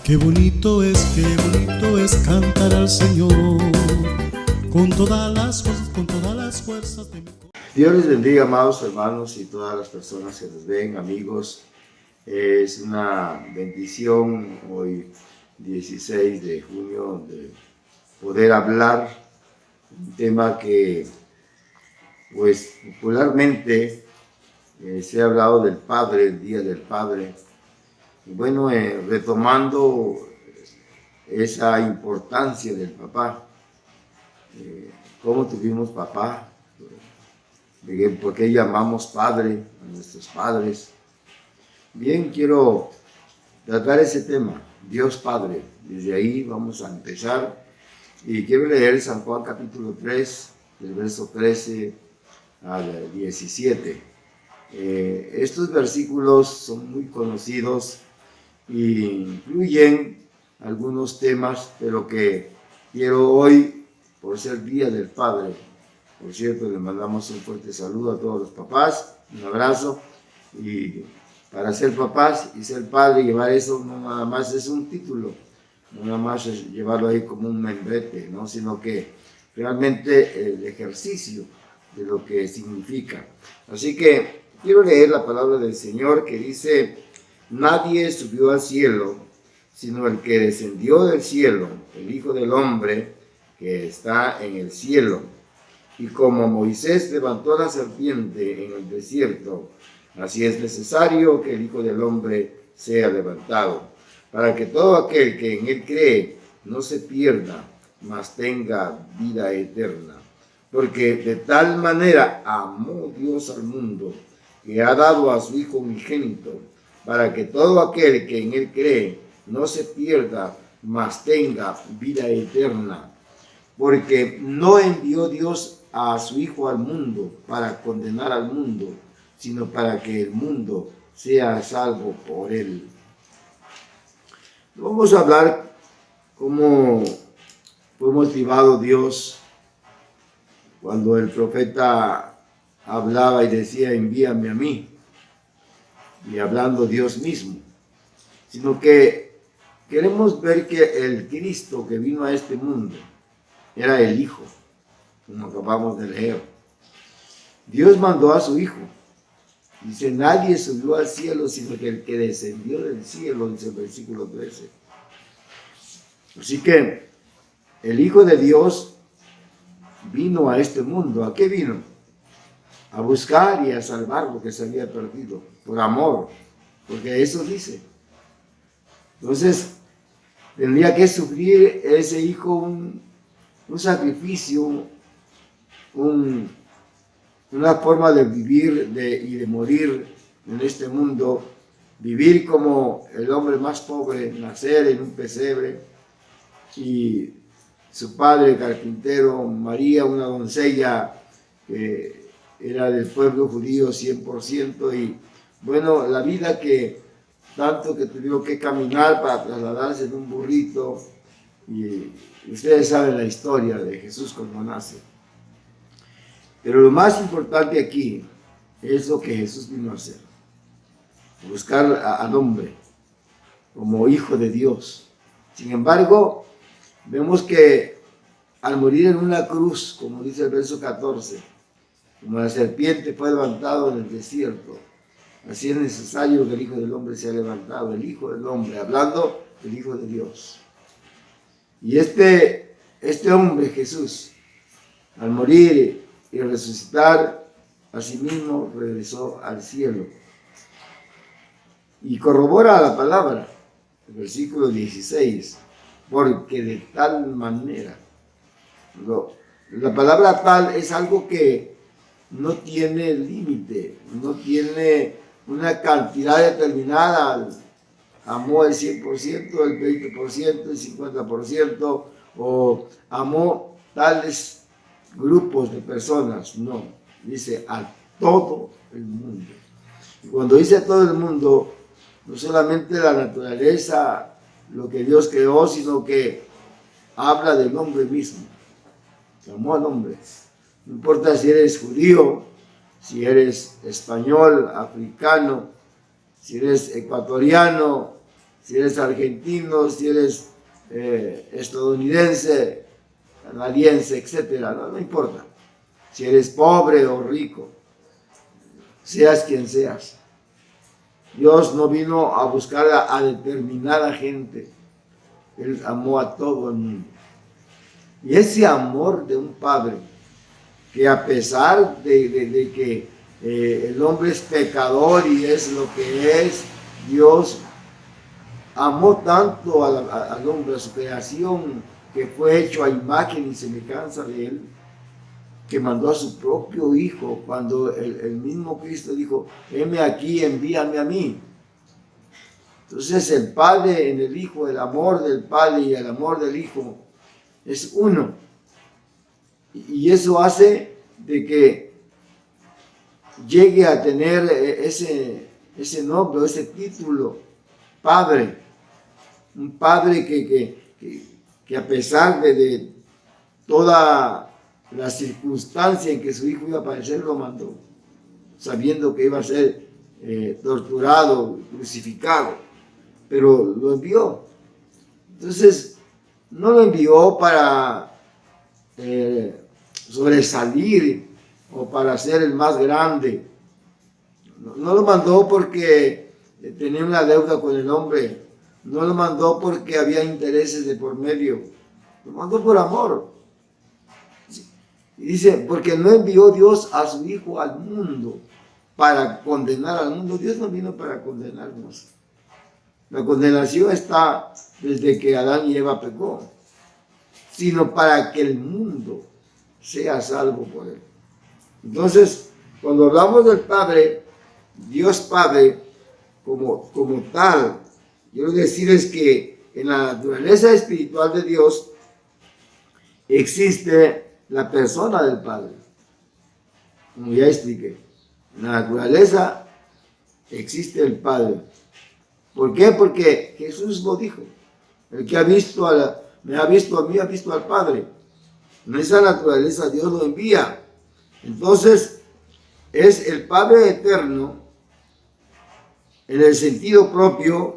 Qué bonito es cantar al Señor con todas las fuerzas de mi corazón. Dios les bendiga, amados hermanos, y todas las personas que nos ven, amigos. Es una bendición hoy, 16 de junio, de poder hablar un tema que, pues, popularmente se ha hablado del Padre, el Día del Padre. Y bueno, retomando esa importancia del papá, cómo tuvimos papá, por qué llamamos padre a nuestros padres. Bien, quiero tratar ese tema, Dios Padre. Desde ahí vamos a empezar y quiero leer San Juan capítulo 3, del verso 13 al 17. Estos versículos son muy conocidos e incluyen algunos temas, pero que quiero hoy, por ser Día del Padre. Por cierto, le mandamos un fuerte saludo a todos los papás, un abrazo. Y para ser papás y ser padre, llevar eso no nada más es un título, no nada más es llevarlo ahí como un membrete, ¿no? Sino que realmente el ejercicio de lo que significa. Así que quiero leer la palabra del Señor que dice: nadie subió al cielo, sino el que descendió del cielo, el Hijo del Hombre que está en el cielo. Y como Moisés levantó la serpiente en el desierto, así es necesario que el Hijo del Hombre sea levantado, para que todo aquel que en él cree no se pierda, mas tenga vida eterna. Porque de tal manera amó Dios al mundo, que ha dado a su Hijo unigénito, para que todo aquel que en él cree no se pierda, mas tenga vida eterna. Porque no envió Dios a su Hijo al mundo para condenar al mundo, sino para que el mundo sea salvo por él. Vamos a hablar cómo fue motivado Dios cuando el profeta hablaba y decía: envíame a mí, y hablando Dios mismo, sino que queremos ver que el Cristo que vino a este mundo era el Hijo, como acabamos de leer. Dios mandó a su Hijo. Dice: nadie subió al cielo sino que el que descendió del cielo, dice el versículo 13. Así que el Hijo de Dios vino a este mundo. ¿A qué vino? A buscar y a salvar lo que se había perdido, por amor, porque eso dice. Entonces, tendría que sufrir ese Hijo un sacrificio, una forma de vivir y de morir en este mundo, vivir como el hombre más pobre, nacer en un pesebre, y su padre carpintero, María, una doncella que era del pueblo judío 100%, y bueno, la vida que tanto que tuvieron que caminar para trasladarse en un burrito, y ustedes saben la historia de Jesús cuando nace. Pero lo más importante aquí es lo que Jesús vino a hacer: buscar al hombre como hijo de Dios. Sin embargo, vemos que al morir en una cruz, como dice el verso 14, como la serpiente fue levantado en el desierto, así es necesario que el Hijo del Hombre sea levantado, el Hijo del Hombre, hablando del Hijo de Dios. Y este hombre, Jesús, al morir y resucitar, asimismo regresó al cielo. Y corrobora la palabra, el versículo 16, porque de tal manera. La palabra tal es algo que no tiene límite, no tiene una cantidad determinada. Amó el 100%, el 20%, el 50%, o amó tales grupos de personas. No, dice a todo el mundo. Y cuando dice a todo el mundo, no solamente la naturaleza, lo que Dios creó, sino que habla del hombre mismo. Amó al hombre. No importa si eres judío, si eres español, africano, si eres ecuatoriano, si eres argentino, si eres estadounidense, canadiense, etc. No importa. Si eres pobre o rico, seas quien seas. Dios no vino a buscar a determinada gente. Él amó a todo el mundo. Y ese amor de un padre, que a pesar de que el hombre es pecador y es lo que es, Dios amó tanto al hombre, a su creación, que fue hecho a imagen y semejanza de él, que mandó a su propio Hijo, cuando el mismo Cristo dijo: heme aquí, envíame a mí. Entonces el Padre en el Hijo, el amor del Padre y el amor del Hijo es uno. Y eso hace de que llegue a tener ese nombre, ese título, Padre. Un Padre que a pesar de toda la circunstancia en que su Hijo iba a aparecer, lo mandó, sabiendo que iba a ser torturado, crucificado, pero lo envió. Entonces, no lo envió para sobresalir o para ser el más grande. No lo mandó porque tenía una deuda con el hombre. No lo mandó porque había intereses de por medio. Lo mandó por amor. Y dice, porque no envió Dios a su Hijo al mundo para condenar al mundo. Dios no vino para condenarnos. La condenación está desde que Adán y Eva pecó, sino para que el mundo sea salvo por él. Entonces, cuando hablamos del Padre, Dios Padre, como tal, quiero decirles que en la naturaleza espiritual de Dios existe la persona del Padre. Como ya expliqué, en la naturaleza existe el Padre. ¿Por qué? Porque Jesús lo dijo. El que me ha visto a mí, ha visto al Padre. En esa naturaleza Dios lo envía. Entonces, es el Padre eterno en el sentido propio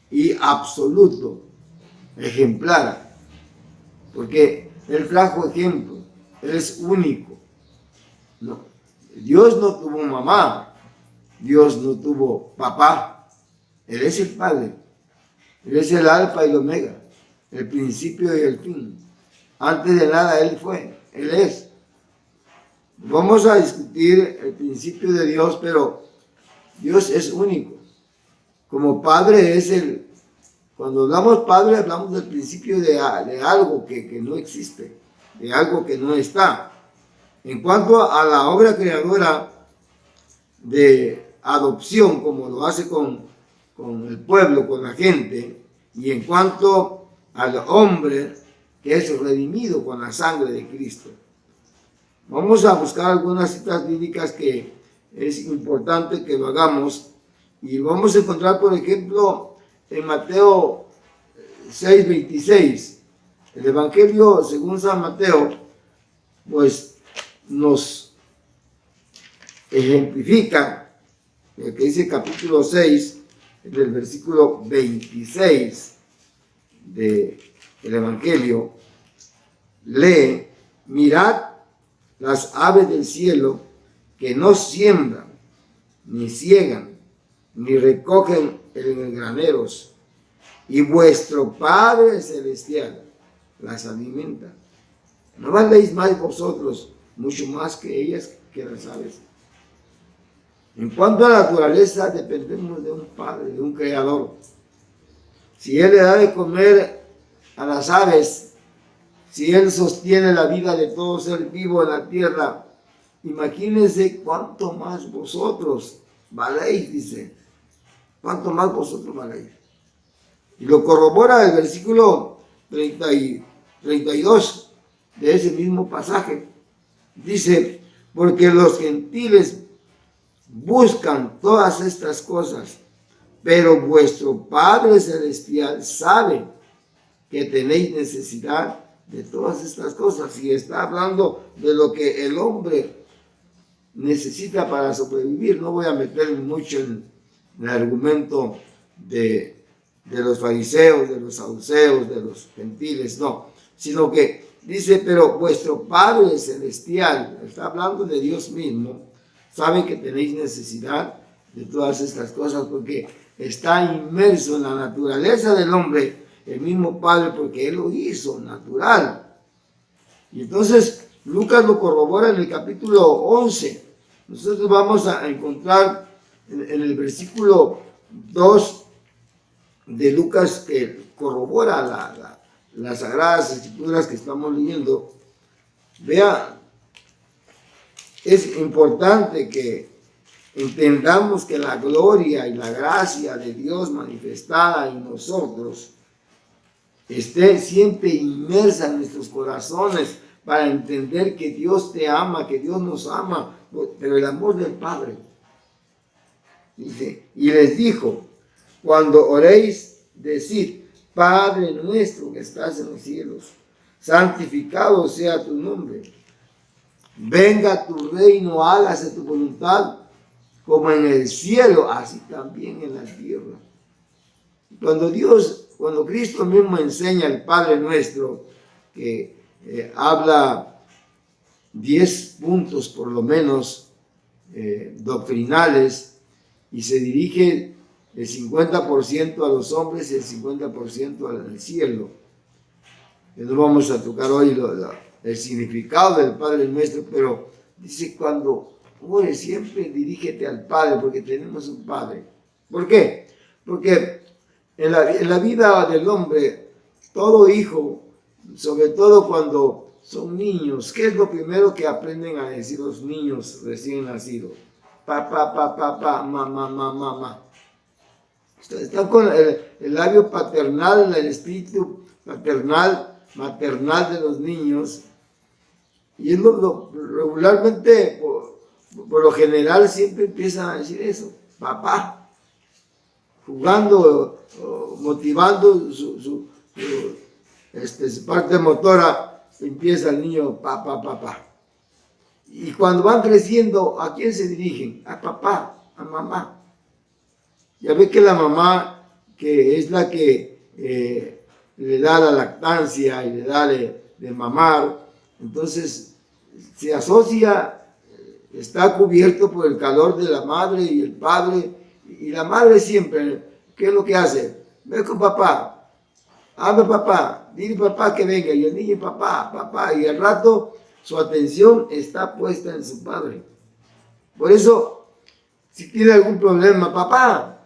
y absoluto, ejemplar. Porque Él trajo ejemplo. Él es único. No. Dios no tuvo mamá. Dios no tuvo papá. Él es el Padre. Él es el alfa y el omega, el principio y el fin. Antes de nada Él fue, Él es. Vamos a discutir el principio de Dios, pero Dios es único. Como Padre es cuando hablamos Padre, hablamos del principio de algo que no existe, de algo que no está. En cuanto a la obra creadora de adopción, como lo hace con el pueblo, con la gente, y en cuanto al hombre que es redimido con la sangre de Cristo. Vamos a buscar algunas citas bíblicas que es importante que lo hagamos, y vamos a encontrar, por ejemplo, en Mateo 6:26, el Evangelio según San Mateo, pues nos ejemplifica, lo que dice capítulo 6, en el versículo 26 del Evangelio, lee: mirad las aves del cielo, que no siembran, ni ciegan, ni recogen en graneros, y vuestro Padre Celestial las alimenta. ¿No valéis más vosotros, mucho más que ellas, que las aves? En cuanto a la naturaleza, dependemos de un Padre, de un Creador. Si Él le da de comer a las aves, si Él sostiene la vida de todo ser vivo en la tierra, imagínense cuánto más vosotros valéis, dice. Cuánto más vosotros valéis. Y lo corrobora el versículo 32 de ese mismo pasaje. Dice: porque los gentiles buscan todas estas cosas, pero vuestro Padre Celestial sabe que tenéis necesidad de todas estas cosas. Y está hablando de lo que el hombre necesita para sobrevivir. No voy a meterme mucho en el argumento de de los fariseos, de los saduceos, de los gentiles, no, sino que dice, pero vuestro Padre Celestial, está hablando de Dios mismo, sabe que tenéis necesidad de todas estas cosas porque está inmerso en la naturaleza del hombre, el mismo Padre, porque Él lo hizo natural. Y entonces Lucas lo corrobora en el capítulo 11. Nosotros vamos a encontrar en el versículo 2 de Lucas que corrobora las Sagradas Escrituras que estamos leyendo. Vea, es importante que entendamos que la gloria y la gracia de Dios manifestada en nosotros esté siempre inmersa en nuestros corazones para entender que Dios te ama, que Dios nos ama, pero el amor del Padre. Dice, y les dijo, cuando oréis, decid, Padre nuestro que estás en los cielos, santificado sea tu nombre. Venga tu reino, hágase tu voluntad, como en el cielo, así también en la tierra. Cuando Cristo mismo enseña al Padre Nuestro, que habla 10 puntos por lo menos doctrinales, y se dirige el 50% a los hombres y el 50% al cielo. No vamos a tocar hoy el significado del Padre Nuestro, pero dice, cuando ores siempre dirígete al Padre, porque tenemos un Padre. ¿Por qué? Porque en la vida del hombre, todo hijo, sobre todo cuando son niños, ¿qué es lo primero que aprenden a decir los niños recién nacidos? Papá, papá, papá, mamá, mamá, mamá. Están con el labio paternal, el espíritu maternal de los niños. Y regularmente, por lo general, siempre empiezan a decir eso, papá, jugando, motivando su parte motora, empieza el niño, papá, papá. Y cuando van creciendo, ¿a quién se dirigen? A papá, a mamá. Ya ve que la mamá, que es la que le da la lactancia y le da de mamar, entonces se asocia, está cubierto por el calor de la madre y el padre, y la madre siempre, ¿qué es lo que hace? Ve con papá, habla papá, dile papá que venga, y el niño papá, papá, y al rato su atención está puesta en su padre. Por eso, si tiene algún problema, papá,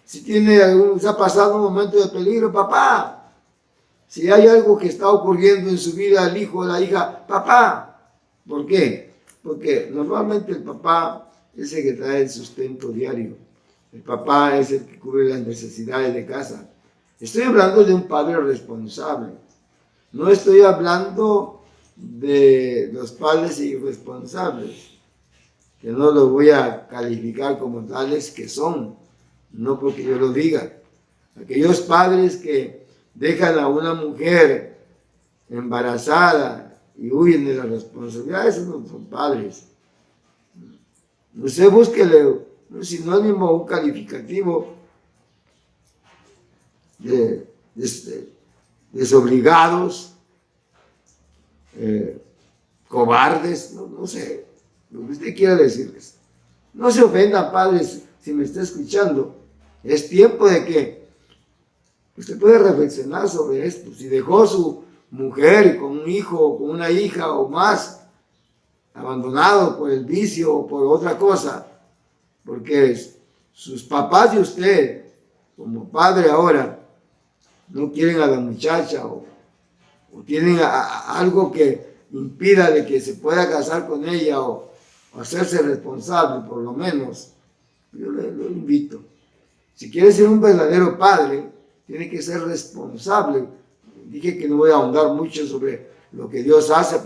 si se ha pasado un momento de peligro, papá, si hay algo que está ocurriendo en su vida, el hijo o la hija, papá. ¿Por qué? Porque normalmente el papá es el que trae el sustento diario. El papá es el que cubre las necesidades de casa. Estoy hablando de un padre responsable. No estoy hablando de los padres irresponsables, que no los voy a calificar como tales que son, no porque yo lo diga. Aquellos padres que dejan a una mujer embarazada y huyen de la responsabilidad, esos no son padres. Usted búsquele un sinónimo, un calificativo de desobligados, cobardes, no sé, lo que usted quiera decirles. No se ofendan, padres, si me está escuchando. Es tiempo de que usted puede reflexionar sobre esto. Si dejó su mujer con un hijo o con una hija o más, abandonado por el vicio o por otra cosa, porque sus papás y usted, como padre ahora, no quieren a la muchacha o tienen algo que impida de que se pueda casar con ella o hacerse responsable, por lo menos, yo lo invito. Si quiere ser un verdadero padre, tiene que ser responsable. Dije que no voy a ahondar mucho sobre lo que Dios hace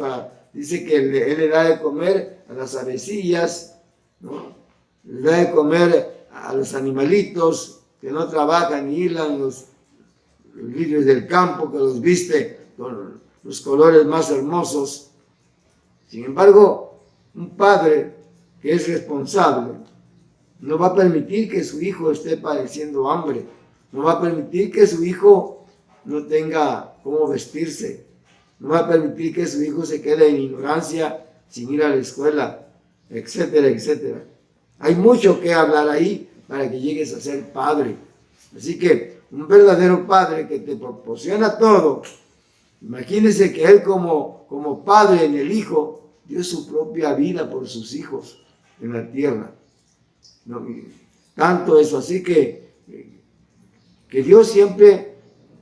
dice que Él le da de comer a las avecillas, ¿no? Le da de comer a los animalitos que no trabajan ni hilan los lirios del campo, que los viste con los colores más hermosos. Sin embargo, un padre que es responsable no va a permitir que su hijo esté padeciendo hambre, no va a permitir que su hijo no tenga cómo vestirse, no va a permitir que su hijo se quede en ignorancia sin ir a la escuela, etcétera, etcétera. Hay mucho que hablar ahí para que llegues a ser padre. Así que un verdadero padre que te proporciona todo, imagínese que él como padre en el hijo dio su propia vida por sus hijos en la tierra. ¿No? Tanto eso, así que Dios siempre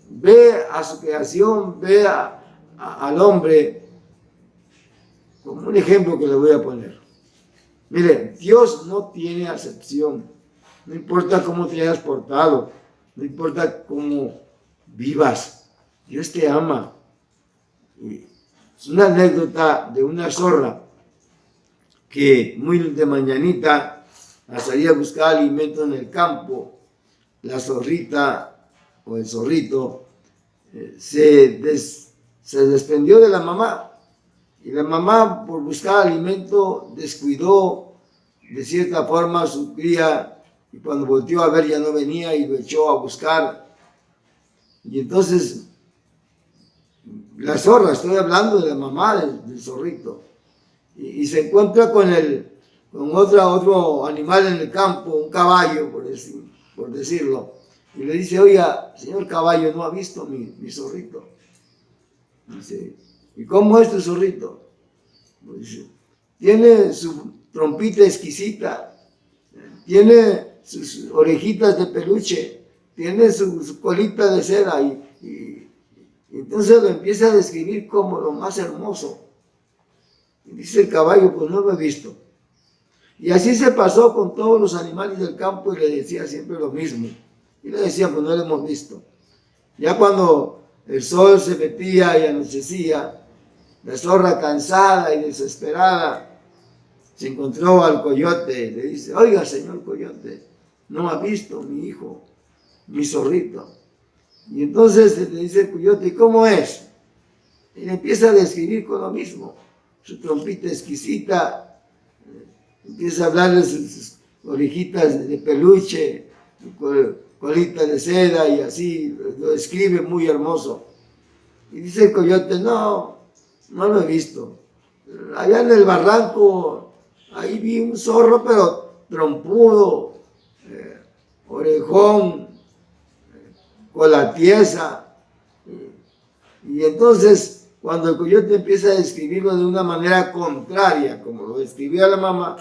ve a su creación, ve al hombre como un ejemplo que le voy a poner. Mire, Dios no tiene acepción, no importa cómo te hayas portado, no importa cómo vivas, Dios te ama. Es una anécdota de una zorra que muy de mañanita salía a buscar alimento en el campo. La zorrita o el zorrito se desprendió de la mamá, y la mamá, por buscar alimento, descuidó de cierta forma a su cría, y cuando volteó a ver ya no venía y lo echó a buscar. Y entonces la zorra, estoy hablando de la mamá del zorrito, y se encuentra con otro animal en el campo, un caballo, por decirlo, y le dice: oiga, señor caballo, ¿no ha visto mi zorrito? Dice: ¿y cómo es tu zorrito? Pues dice: tiene su trompita exquisita, tiene sus orejitas de peluche, tiene su colita de seda, y entonces lo empieza a describir como lo más hermoso. Y dice el caballo: pues no lo he visto. Y así se pasó con todos los animales del campo, y le decía siempre lo mismo. Y le decía: pues no lo hemos visto. Ya cuando el sol se metía y anochecía, la zorra, cansada y desesperada, se encontró al coyote y le dice: oiga, señor coyote, ¿no ha visto mi hijo, mi zorrito? Y entonces le dice el coyote: ¿y cómo es? Y le empieza a describir con lo mismo, su trompita exquisita, empieza a hablar de sus orejitas de peluche, colita de seda, y así lo describe muy hermoso. Y dice el coyote: no lo he visto. Allá en el barranco, ahí vi un zorro, pero trompudo, orejón, cola tiesa. Y entonces, cuando el coyote empieza a describirlo de una manera contraria, como lo describía la mamá,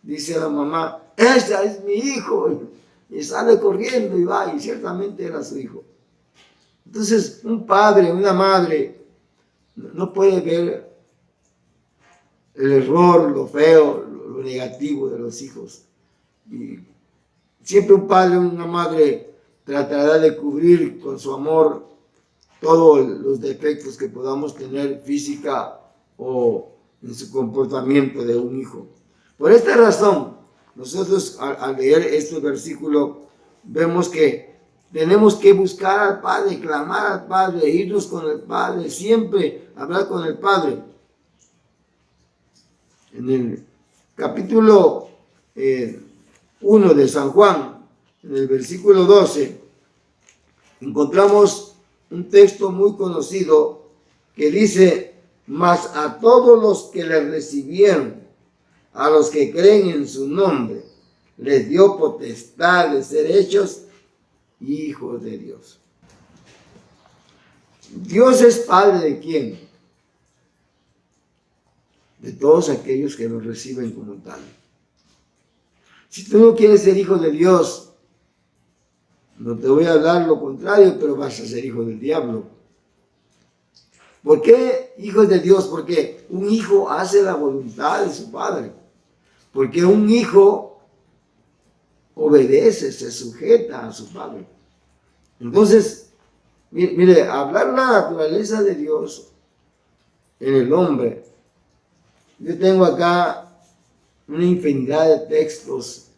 dice a la mamá: ¡ese es mi hijo! Y sale corriendo y va, y ciertamente era su hijo. Entonces, un padre, una madre, no puede ver el error, lo feo, lo negativo de los hijos. Y siempre un padre, una madre tratará de cubrir con su amor todos los defectos que podamos tener física o en su comportamiento de un hijo. Por esta razón, nosotros al leer este versículo vemos que tenemos que buscar al Padre, clamar al Padre, irnos con el Padre, siempre hablar con el Padre. En el capítulo 1 de San Juan, en el versículo 12, encontramos un texto muy conocido que dice: mas a todos los que le recibieron, a los que creen en su nombre, les dio potestad de ser hechos hijos de Dios. Dios es Padre ¿de quién? De todos aquellos que lo reciben como tal. Si tú no quieres ser hijo de Dios, no te voy a hablar lo contrario, pero vas a ser hijo del diablo. ¿Por qué hijos de Dios? Porque un hijo hace la voluntad de su padre. Porque un hijo obedece, se sujeta a su padre. Entonces, mire, hablar la naturaleza de Dios en el hombre. Yo tengo acá una infinidad de textos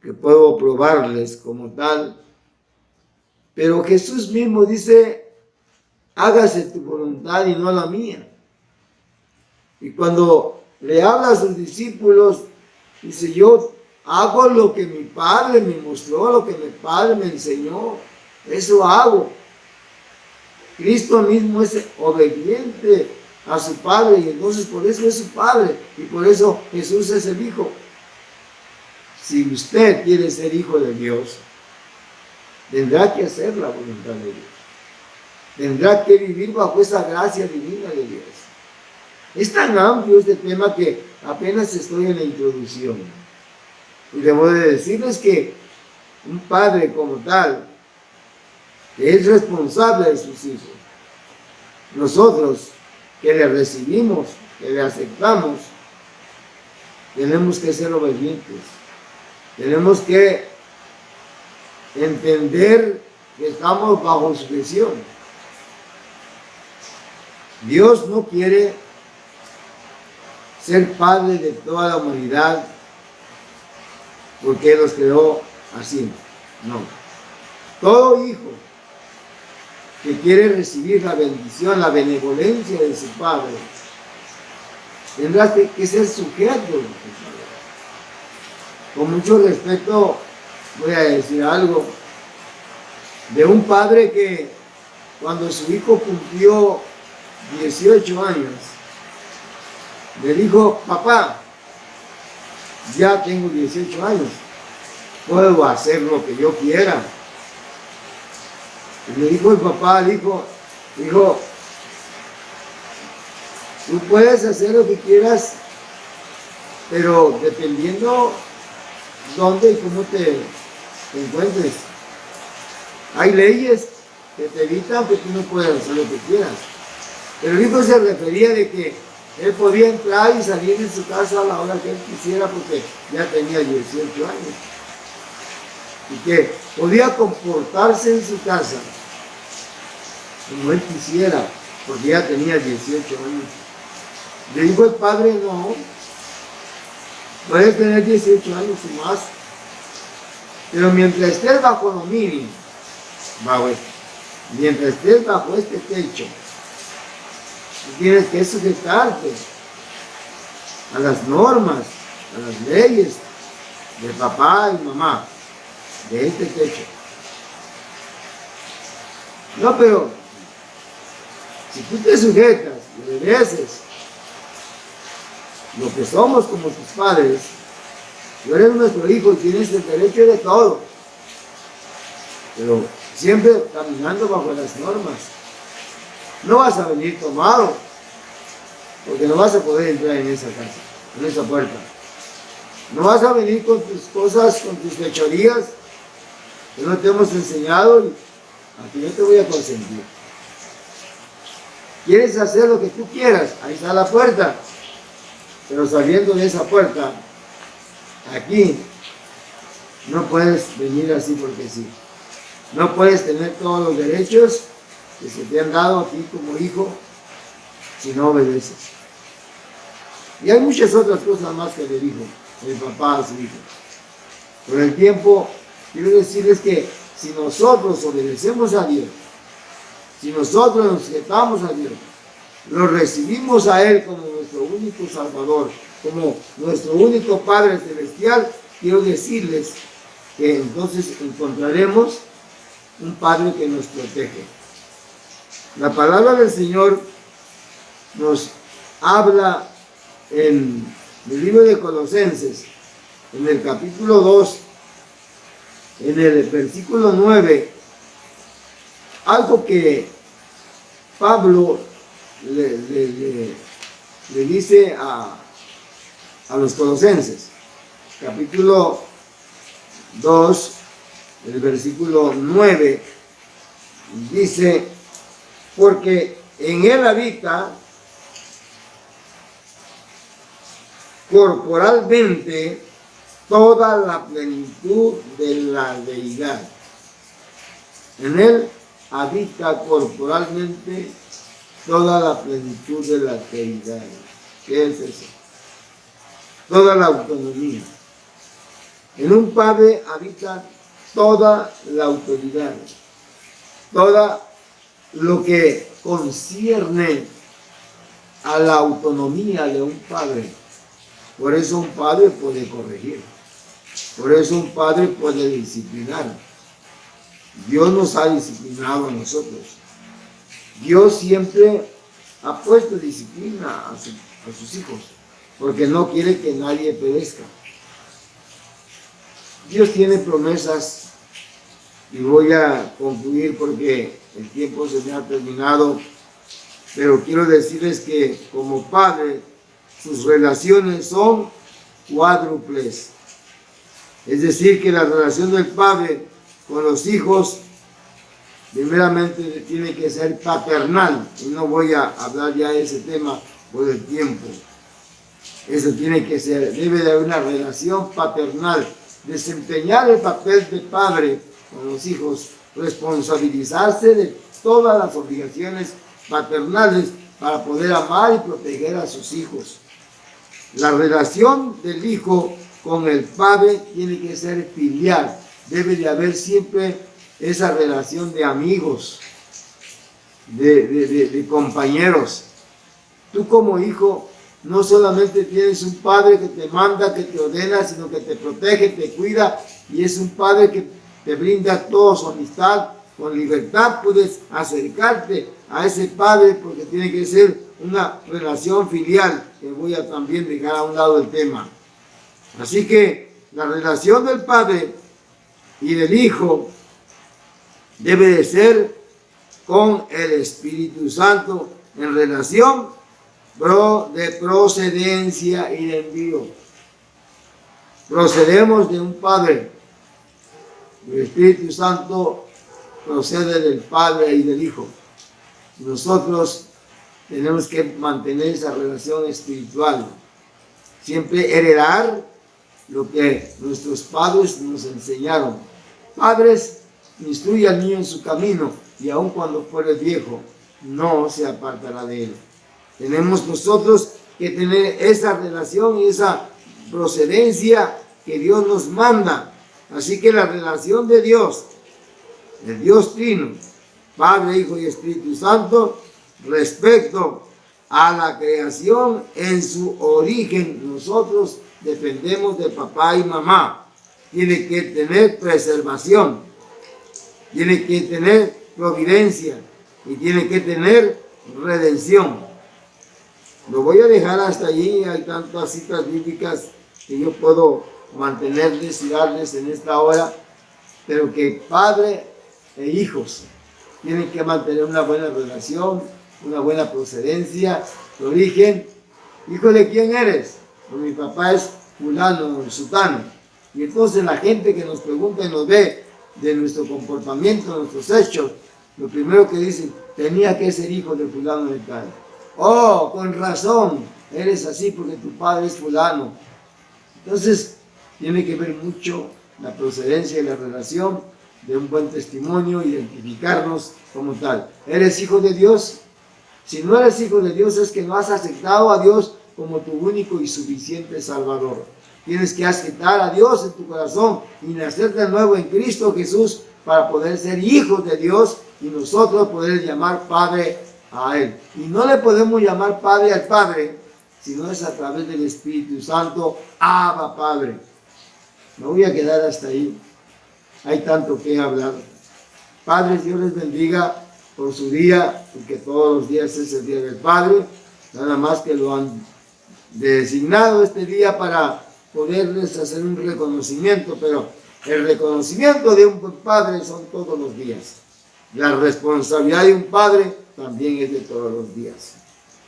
que puedo probarles como tal, pero Jesús mismo dice: hágase tu voluntad y no la mía. Y cuando le habla a sus discípulos, dice: yo hago lo que mi padre me mostró, lo que mi padre me enseñó. Eso hago. Cristo mismo es obediente a su Padre y entonces por eso es su Padre y por eso Jesús es el Hijo. Si usted quiere ser hijo de Dios, tendrá que hacer la voluntad de Dios. Tendrá que vivir bajo esa gracia divina de Dios. Es tan amplio este tema que apenas estoy en la introducción. Y debo de decirles que un padre como tal, que es responsable de sus hijos, nosotros que le recibimos, que le aceptamos, tenemos que ser obedientes. Tenemos que entender que estamos bajo sujeción. Dios no quiere ser padre de toda la humanidad porque Él los creó así. No. Todo hijo que quiere recibir la bendición, la benevolencia de su Padre, tendrá que ser sujeto. Con mucho respeto voy a decir algo de un padre que cuando su hijo cumplió 18 años, le dijo: papá, ya tengo 18 años, puedo hacer lo que yo quiera. Y le dijo el papá al hijo: hijo, tú puedes hacer lo que quieras, pero dependiendo dónde y cómo te encuentres. Hay leyes que te evitan que tú no puedas hacer lo que quieras. Pero el hijo se refería de que él podía entrar y salir de su casa a la hora que él quisiera porque ya tenía 18 años. Y que podía comportarse en su casa como él quisiera porque ya tenía 18 años. Le dijo el padre: no, puedes tener 18 años y más, pero mientras estés bajo dominio, mientras estés bajo este techo, tú tienes que sujetarte a las normas, a las leyes de papá y mamá de este techo. No, pero si tú te sujetas y obedeces lo que somos como tus padres, tú eres nuestro hijo y tienes el derecho de todo, pero siempre caminando bajo las normas. No vas a venir tomado, porque no vas a poder entrar en esa casa, en esa puerta. No vas a venir con tus cosas, con tus fechorías que no te hemos enseñado y aquí yo te voy a consentir. ¿Quieres hacer lo que tú quieras? Ahí está la puerta. Pero saliendo de esa puerta, aquí, no puedes venir así porque sí. No puedes tener todos los derechos que se te han dado a ti como hijo si no obedeces. Y hay muchas otras cosas más que le dijo el papá a su hijo. Por el tiempo, quiero decirles que si nosotros obedecemos a Dios, si nosotros nos sujetamos a Dios, lo recibimos a Él como nuestro único Salvador, como nuestro único Padre Celestial, quiero decirles que entonces encontraremos un Padre que nos protege. La palabra del Señor nos habla en el libro de Colosenses, en el capítulo 2, en el versículo 9, algo que Pablo le dice a los colosenses, capítulo 2, el versículo 9, dice: porque en él habita corporalmente toda la plenitud de la deidad. En él habita corporalmente toda la plenitud de la deidad. ¿Qué es eso? Toda la autonomía. En un padre habita toda la autoridad, toda lo que concierne a la autonomía de un padre. Por eso un padre puede corregir. Por eso un padre puede disciplinar. Dios nos ha disciplinado a nosotros. Dios siempre ha puesto disciplina a sus hijos, porque no quiere que nadie perezca. Dios tiene promesas, y voy a concluir porque el tiempo se me ha terminado, pero quiero decirles que como padre, sus relaciones son cuádruples. Es decir, que la relación del padre con los hijos, primeramente tiene que ser paternal, y no voy a hablar ya de ese tema por el tiempo. Eso tiene que ser, debe de haber una relación paternal, desempeñar el papel de padre con los hijos, responsabilizarse de todas las obligaciones paternales para poder amar y proteger a sus hijos. La relación del hijo con el padre tiene que ser filial, debe de haber siempre esa relación de amigos, de compañeros. Tú como hijo no solamente tienes un padre que te manda, que te ordena, sino que te protege, te cuida, y es un padre que te brinda toda su amistad. Con libertad puedes acercarte a ese padre porque tiene que ser una relación filial, que voy a también dejar a un lado el tema. Así que la relación del padre y del hijo debe de ser con el Espíritu Santo en relación de procedencia y de envío. Procedemos de un Padre. El Espíritu Santo procede del Padre y del Hijo. Nosotros tenemos que mantener esa relación espiritual. Siempre heredar lo que nuestros padres nos enseñaron. Padres, instruye al niño en su camino, y aun cuando fuere viejo, no se apartará de él. Tenemos nosotros que tener esa relación y esa procedencia que Dios nos manda. Así que la relación de Dios, el Dios Trino, Padre, Hijo y Espíritu Santo, respecto a la creación en su origen, nosotros dependemos de papá y mamá. Tiene que tener preservación, tiene que tener providencia y tiene que tener redención. Lo voy a dejar hasta allí. Hay tantas citas bíblicas que yo puedo mantenerles y darles en esta hora, pero que padre e hijos tienen que mantener una buena relación, una buena procedencia, de origen. ¿Hijo de quién eres? Pues mi papá es fulano, sutano. Y entonces la gente que nos pregunta y nos ve de nuestro comportamiento, nuestros hechos, lo primero que dicen, tenía que ser hijo de fulano de tal. Oh, con razón, eres así porque tu padre es fulano. Entonces, tiene que ver mucho la procedencia y la relación de un buen testimonio, identificarnos como tal. ¿Eres hijo de Dios? Si no eres hijo de Dios, es que no has aceptado a Dios como tu único y suficiente Salvador. Tienes que aceptar a Dios en tu corazón y nacer de nuevo en Cristo Jesús para poder ser hijos de Dios y nosotros poder llamar Padre a Él. Y no le podemos llamar Padre al Padre, sino es a través del Espíritu Santo, Abba Padre. Me voy a quedar hasta ahí. Hay tanto que hablar. Padres, Dios les bendiga por su día, porque todos los días es el Día del Padre. Nada más que lo han designado este día para poderles hacer un reconocimiento, pero el reconocimiento de un buen padre son todos los días. La responsabilidad de un padre también es de todos los días.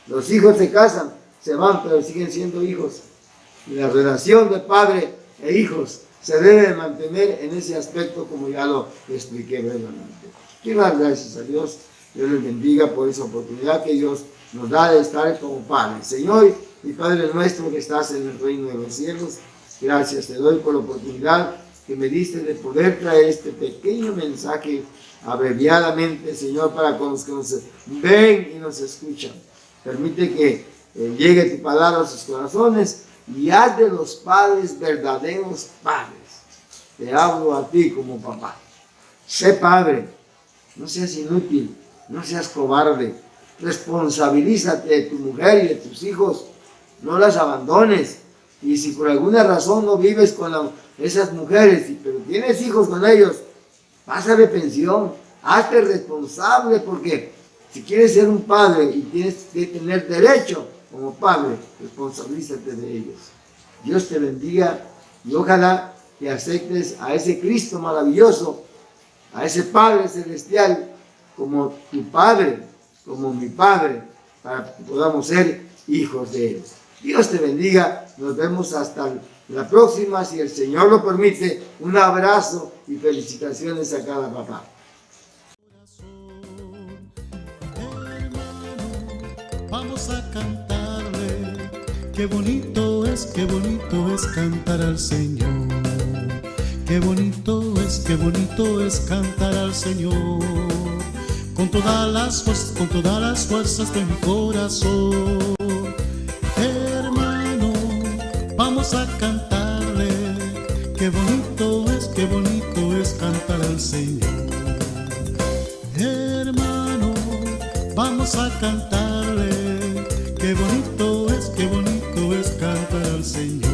Los hijos se casan, se van, pero siguen siendo hijos. Y la relación de padre e hijos se debe mantener en ese aspecto, como ya lo expliqué brevemente. Quiero dar gracias a Dios. Dios les bendiga por esa oportunidad que Dios nos da de estar como Padre. Señor y Padre nuestro que estás en el reino de los cielos, gracias te doy por la oportunidad que me diste de poder traer este pequeño mensaje abreviadamente, Señor, para con los que nos ven y nos escuchan. Permite que llegue tu palabra a sus corazones y haz de los padres verdaderos padres. Te hablo a ti como papá. Sé padre, no seas inútil, no seas cobarde. Responsabilízate de tu mujer y de tus hijos, no las abandones. Y si por alguna razón no vives con esas mujeres, pero tienes hijos con ellos, pásale pensión, hazte responsable, porque si quieres ser un padre y tienes que tener derecho como padre, responsabilízate de ellos. Dios te bendiga y ojalá que aceptes a ese Cristo maravilloso, a ese Padre celestial, como tu Padre, como mi Padre, para que podamos ser hijos de Él. Dios te bendiga, nos vemos hasta la próxima, si el Señor lo permite. Un abrazo y felicitaciones a cada papá. Vamos a cantarle, qué bonito es cantar al Señor. Qué bonito es cantar al Señor. Con todas las fuerzas de mi corazón. Hermano, vamos a cantarle, qué bonito es cantar al Señor. Hermano, vamos a cantarle, qué bonito es cantar al Señor.